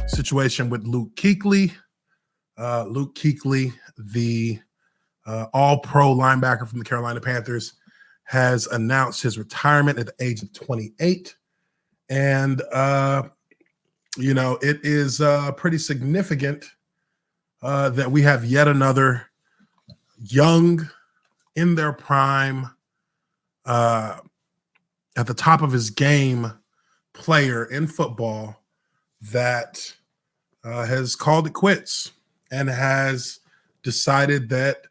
Situation with Luke Kuechly. Luke Kuechly, the all-pro linebacker from the Carolina Panthers, has announced his retirement at the age of 28. And, it is pretty significant that we have yet another young, in their prime, at the top of his game player in football that has called it quits and has decided that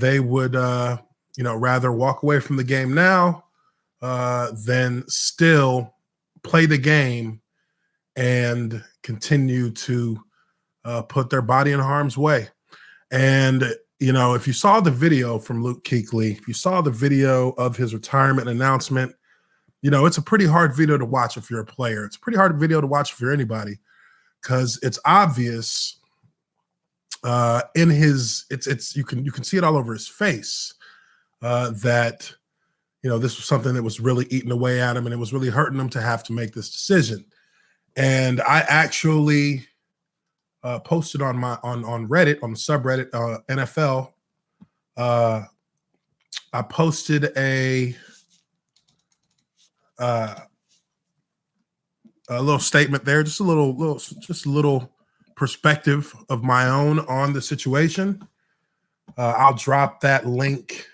they would, rather walk away from the game now than still play the game and continue to put their body in harm's way. And, if you saw the video from Luke Kuechly, if you saw the video of his retirement announcement, it's a pretty hard video to watch if you're a player. It's a pretty hard video to watch if you're anybody, because it's obvious in his, you can see it all over his face that, this was something that was really eating away at him, and it was really hurting him to have to make this decision. And I actually posted on Reddit, on the subreddit NFL. I posted a little statement there, just a little perspective of my own on the situation. I'll drop that link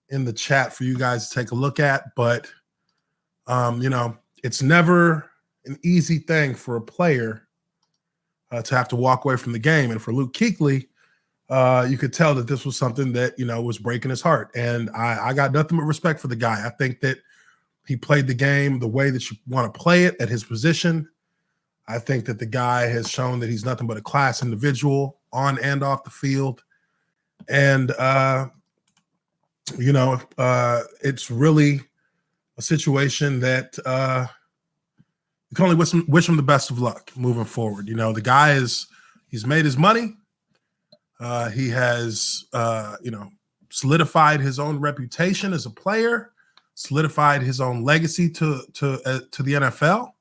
in the chat for you guys to take a look at. But it's never an easy thing for a player to have to walk away from the game. And for Luke Kuechly, you could tell that this was something that, was breaking his heart. And I got nothing but respect for the guy. I think that he played the game the way that you want to play it at his position. I think that the guy has shown that he's nothing but a class individual on and off the field. And, it's really a situation that you can only wish him the best of luck moving forward. The guy he's made his money. He has, solidified his own reputation as a player, solidified his own legacy to the NFL.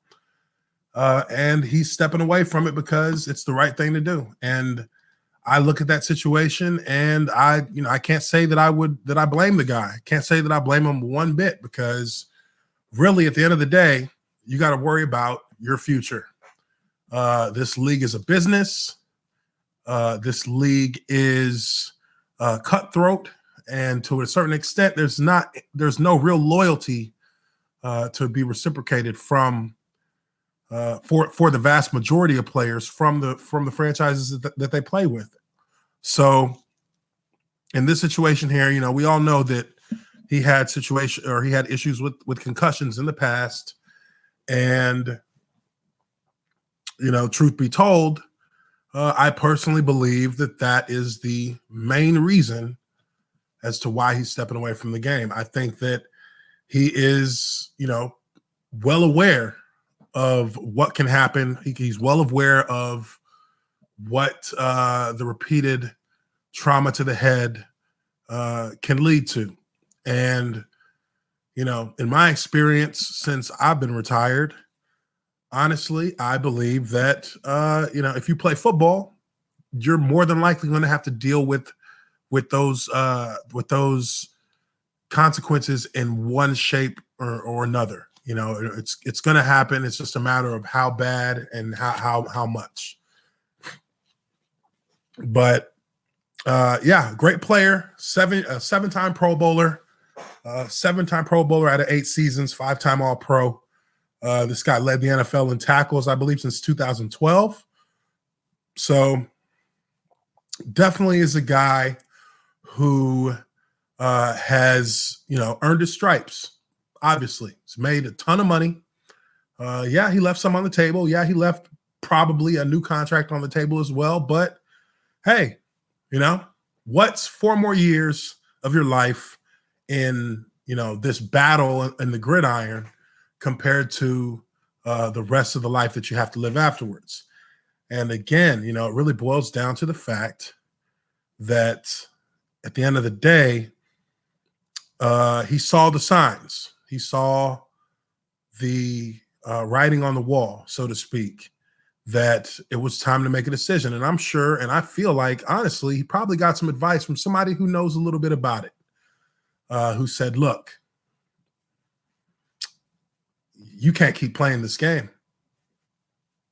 And he's stepping away from it because it's the right thing to do. And I look at that situation and I can't say that I blame the guy. I can't say that I blame him one bit, because really at the end of the day, you got to worry about your future. This league is a business. This league is cutthroat, and to a certain extent, there's no real loyalty to be reciprocated from for the vast majority of players from the franchises that they play with. So in this situation here, we all know that he had issues with concussions in the past. And, truth be told, I personally believe that is the main reason as to why he's stepping away from the game. I think that he is, well aware of what can happen. He's well aware of what the repeated trauma to the head can lead to. And, in my experience since I've been retired, honestly, I believe that, if you play football, you're more than likely going to have to deal with those consequences in one shape or another. It's going to happen. It's just a matter of how bad and how much. But great player, seven-time Pro Bowler, 7-time Pro Bowler out of 8 seasons, 5-time All-Pro. This guy led the NFL in tackles, I believe, since 2012. So definitely is a guy who has, earned his stripes. Obviously, he's made a ton of money. He left some on the table. Yeah, he left probably a new contract on the table as well. But hey, what's 4 more years of your life in, this battle in the gridiron compared to the rest of the life that you have to live afterwards? And again, it really boils down to the fact that at the end of the day, he saw the signs. He saw the writing on the wall, so to speak, that it was time to make a decision. And I'm sure, and I feel like, honestly, he probably got some advice from somebody who knows a little bit about it, who said, look, you can't keep playing this game.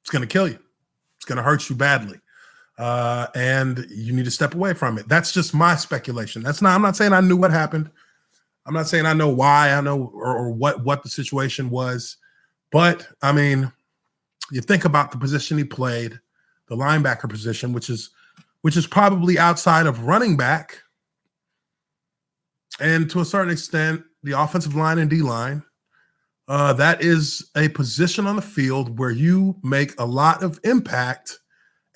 It's going to kill you. It's going to hurt you badly. And you need to step away from it. That's just my speculation. I'm not saying I knew what happened. I'm not saying I know why I know or what the situation was. But I mean, you think about the position he played, the linebacker position, which is probably outside of running back, and to a certain extent, the offensive line and D line. That is a position on the field where you make a lot of impact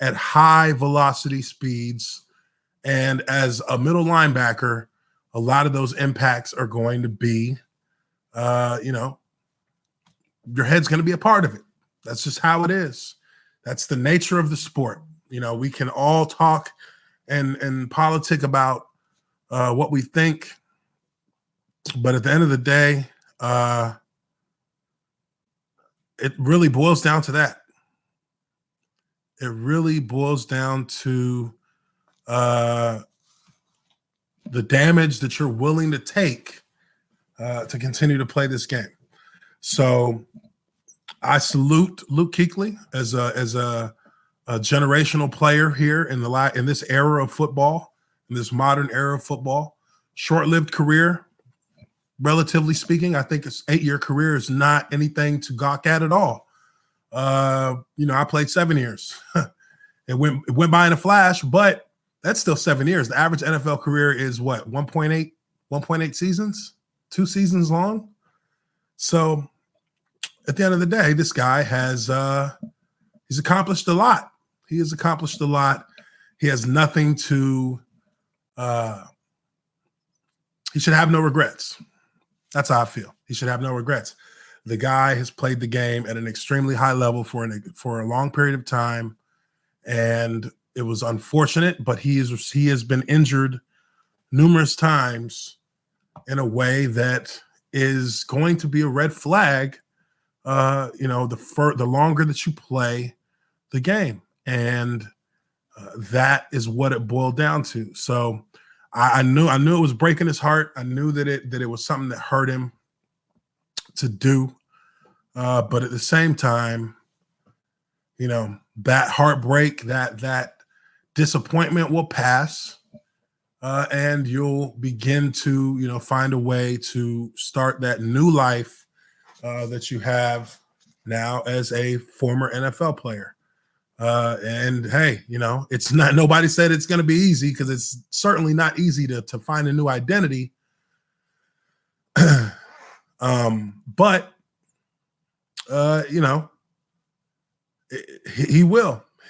at high velocity speeds. And as a middle linebacker, a lot of those impacts are going to be, your head's going to be a part of it. That's just how it is. That's the nature of the sport. We can all talk and politic about what we think, but at the end of the day, it really boils down to that. It really boils down to the damage that you're willing to take to continue to play this game. So I salute Luke Kuechly as a generational player here in this era of football, in this modern era of football. Short-lived career, relatively speaking. I think his 8-year career is not anything to gawk at all. I played 7 years. It went by in a flash, but that's still 7 years. The average NFL career is what, 1.8 seasons, 2 seasons long. So at the end of the day, this guy he's accomplished a lot. He has accomplished a lot. He has nothing to he should have no regrets. That's how I feel. He should have no regrets. The guy has played the game at an extremely high level for a long period of time, and it was unfortunate, but he has been injured numerous times in a way that is going to be a red flag. The longer that you play the game, and that is what it boiled down to. So I knew it was breaking his heart. I knew that it was something that hurt him to do. But at the same time, that heartbreak, that disappointment will pass, and you'll begin to, find a way to start that new life that you have now as a former NFL player. And hey, it's not, nobody said it's going to be easy, because it's certainly not easy to find a new identity. But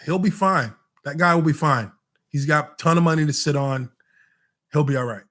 he'll be fine. That guy will be fine. He's got a ton of money to sit on. He'll be all right.